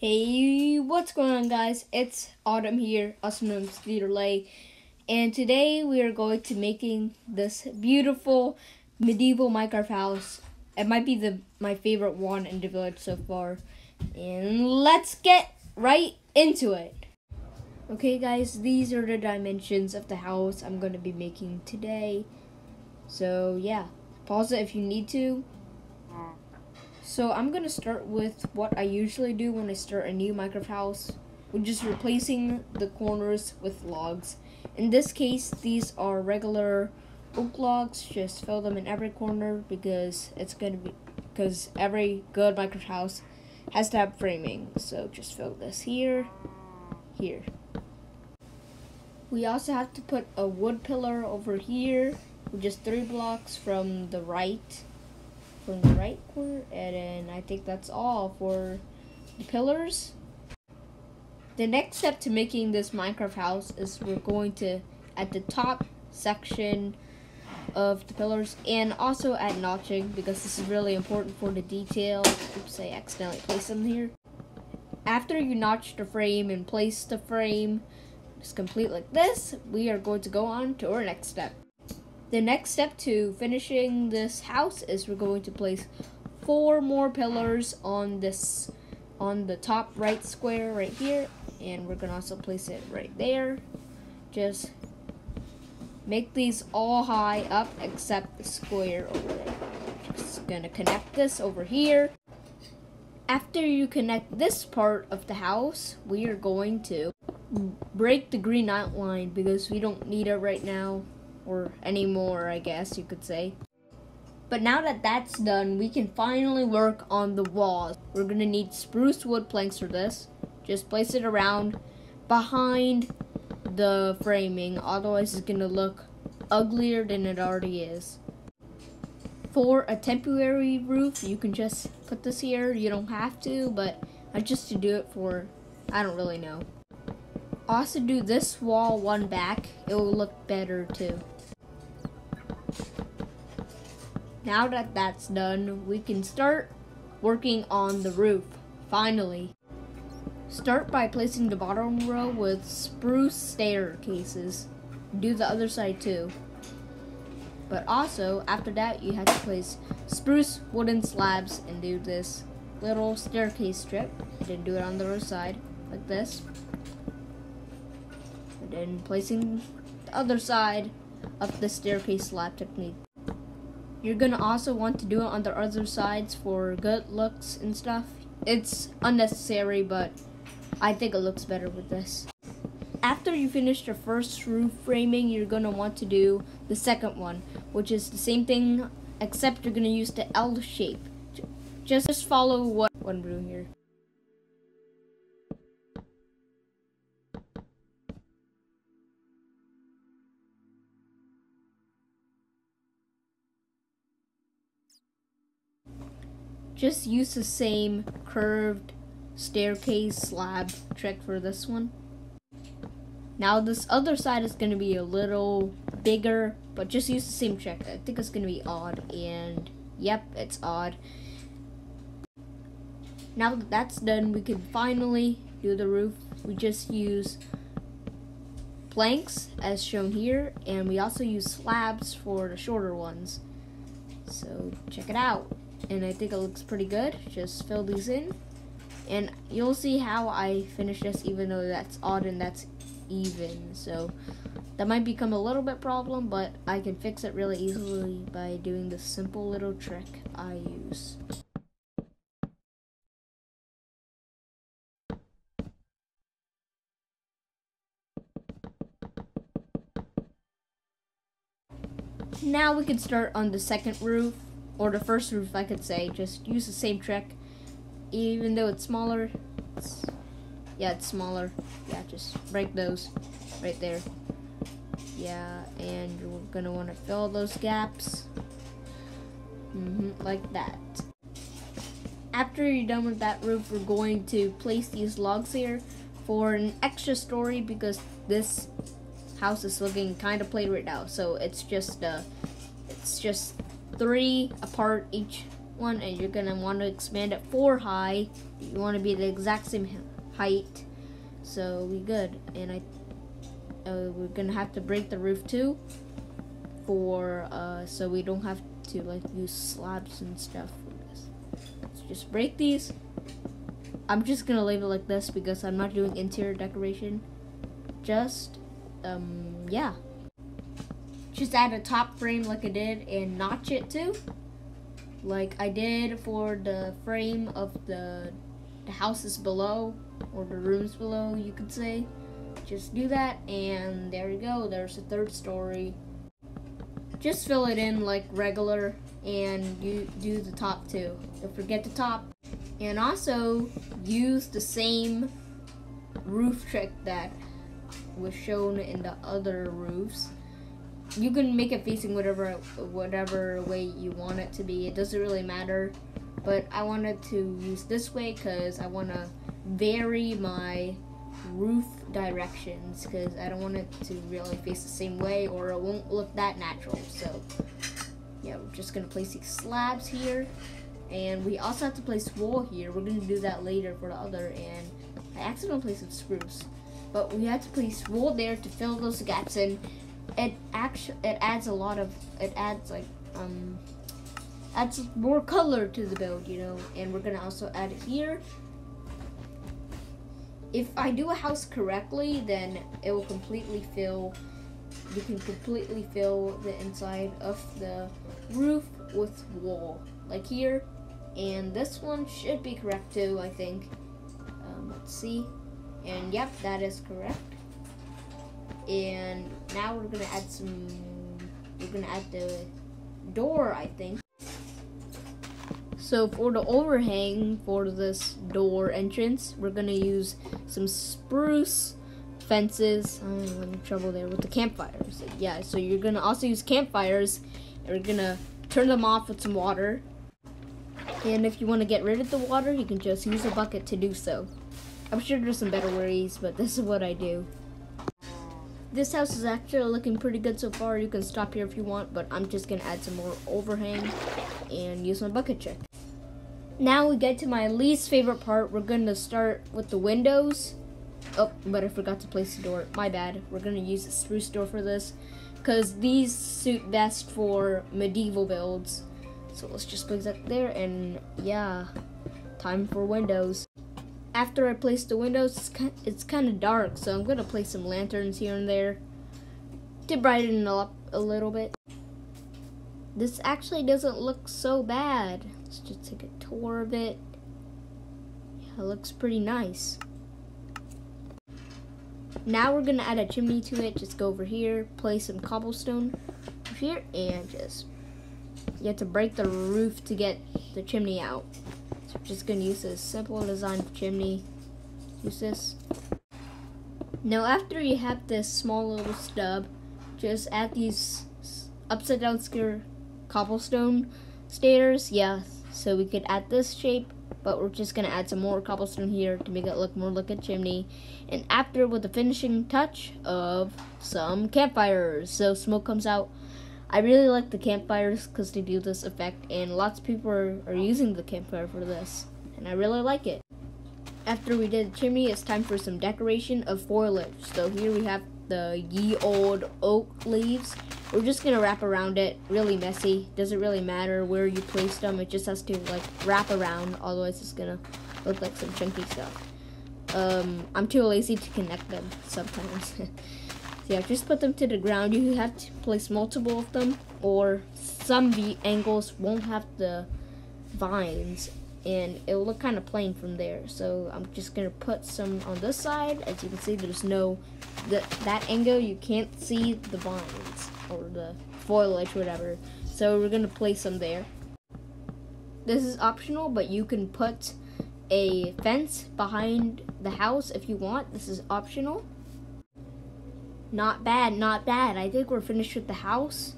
Hey, what's going on, guys? It's Autumn here, also known as Lay, and today we are going to making this beautiful medieval Minecraft house. It might be my favorite one in the village so far, and let's get right into it. Okay, guys, these are the dimensions of the house I'm going to be making today. So yeah, pause it if you need to. So I'm going to start with what I usually do when I start a new Minecraft house, which is replacing the corners with logs. In this case, these are regular oak logs. Just fill them in every corner because every good Minecraft house has to have framing. So just fill this here. We also have to put a wood pillar over here, which is 3 blocks from the right corner, and then I think that's all for the pillars. The next step to making this Minecraft house is we're going to, at the top section of the pillars, and also add notching because this is really important for the detail. Oops, I accidentally placed them here. After you notch the frame and place the frame just complete like this, we are going to go on to our next step. The next step to finishing this house is we're going to place 4 more pillars on the top right square right here, and we're gonna also place it right there. Just make these all high up except the square over there. Just gonna connect this over here. After you connect this part of the house, we are going to break the green outline because we don't need it right now. Or anymore, I guess you could say. But now that that's done, we can finally work on the walls. We're gonna need spruce wood planks for this. Just place it around behind the framing, otherwise it's gonna look uglier than it already is. For a temporary roof, you can just put this here. You don't have to, but I just to do it for, I don't really know. Also do this wall one back, it will look better too. Now that that's done, we can start working on the roof, finally. Start by placing the bottom row with spruce staircases. Do the other side too. But also, after that, you have to place spruce wooden slabs and do this little staircase strip. Then do it on the other side, like this. And then placing the other side of the staircase slab technique. You're gonna also want to do it on the other sides for good looks and stuff. It's unnecessary, but I think it looks better with this. After you finish the first roof framing, you're gonna want to do the second one, which is the same thing, except you're gonna use the L shape. Just follow what I'm doing here. Just use the same curved staircase slab trick for this one. Now this other side is going to be a little bigger, but just use the same trick. I think it's going to be odd, and yep, it's odd. Now that that's done, we can finally do the roof. We just use planks as shown here, and we also use slabs for the shorter ones. So check it out. And I think it looks pretty good. Just fill these in, and you'll see how I finish this, even though that's odd and that's even. So that might become a little bit problem, but I can fix it really easily by doing this simple little trick I use. Now we can start on the second roof. Or the first roof, I could say. Just use the same trick. Even though it's smaller. It's smaller. Yeah, just break those right there. Yeah, and you're gonna want to fill those gaps. Like that. After you're done with that roof, we're going to place these logs here for an extra story because this house is looking kind of plain right now. So it's just 3 apart each one, and you're gonna want to expand it 4 high. You want to be the exact same height, so we good. And we're gonna have to break the roof too, for so we don't have to like use slabs and stuff for this. So just break these. I'm just gonna leave it like this because I'm not doing interior decoration. Just yeah. Just add a top frame like I did and notch it too, like I did for the frame of the houses below, or the rooms below, you could say. Just do that, and there you go. There's a 3rd story. Just fill it in like regular, and you do the top too. Don't forget the top. And also use the same roof trick that was shown in the other roofs. You can make it facing whatever way you want it to be. It doesn't really matter, but I wanted to use this way because I want to vary my roof directions, because I don't want it to really face the same way or it won't look that natural. So yeah, we're just gonna place these slabs here, and we also have to place wall here. We're gonna do that later for the other, and I accidentally placed some spruce, but we had to place wall there to fill those gaps in. It adds a lot of, adds more color to the build, you know. And we're gonna also add it here. If I do a house correctly, then it will completely fill. You can completely fill the inside of the roof with wall, like here. And this one should be correct too, I think. Let's see. And yep, that is correct. And now we're gonna add the door, I think. So for the overhang for this door entrance, we're gonna use some spruce fences. I'm in trouble there with the campfires. Yeah, so you're gonna also use campfires, and we're gonna turn them off with some water. And if you want to get rid of the water, you can just use a bucket to do so. I'm sure there's some better ways, but this is what I do. This house is actually looking pretty good so far. You can stop here if you want, but I'm just gonna add some more overhang and use my bucket trick. Now we get to my least favorite part. We're gonna start with the windows. Oh, but I forgot to place the door. My bad. We're gonna use a spruce door for this, because these suit best for medieval builds. So let's just place that there, and yeah, time for windows. After I place the windows, it's kind of dark, so I'm gonna place some lanterns here and there to brighten it up a little bit. This actually doesn't look so bad. Let's just take a tour of it. Yeah, it looks pretty nice. Now we're gonna add a chimney to it. Just go over here, place some cobblestone over here, and just, you have to break the roof to get the chimney out. So we're just gonna use this simple design chimney. Use this. Now after you have this small little stub, just add these upside down cobblestone stairs. Yeah, so we could add this shape, but we're just gonna add some more cobblestone here to make it look more like a chimney. And after, with the finishing touch of some campfires, so smoke comes out. I really like the campfires because they do this effect, and lots of people are using the campfire for this, and I really like it. After we did the chimney, it's time for some decoration of foliage. So here we have the ye old oak leaves. We're just gonna wrap around it, really messy. Doesn't really matter where you place them, it just has to like wrap around, otherwise it's gonna look like some chunky stuff. I'm too lazy to connect them sometimes. So yeah, just put them to the ground. You have to place multiple of them, or some angles won't have the vines, and it'll look kind of plain from there. So I'm just gonna put some on this side. As you can see, there's no, that angle you can't see the vines or the foliage, whatever. So we're gonna place some there. This is optional, but you can put a fence behind the house if you want. This is optional. Not bad, not bad. I think we're finished with the house.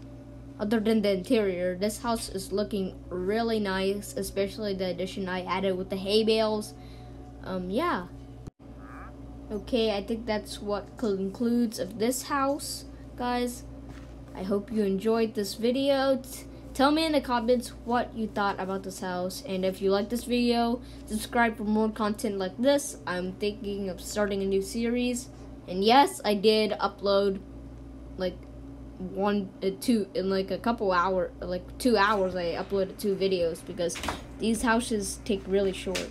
Other than the interior, this house is looking really nice, especially the addition I added with the hay bales. Yeah. Okay, I think that's what concludes of this house, guys. I hope you enjoyed this video. Tell me in the comments what you thought about this house, and if you like this video, subscribe for more content like this. I'm thinking of starting a new series, and yes, I did upload like 2 in like a couple hours, like 2 hours. I uploaded 2 videos because these houses take really short.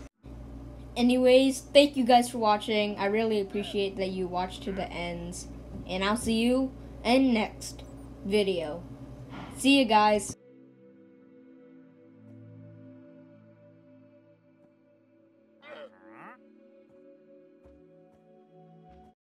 Anyways, thank you guys for watching. I really appreciate that you watched to the ends, and I'll see you in next video. See you guys.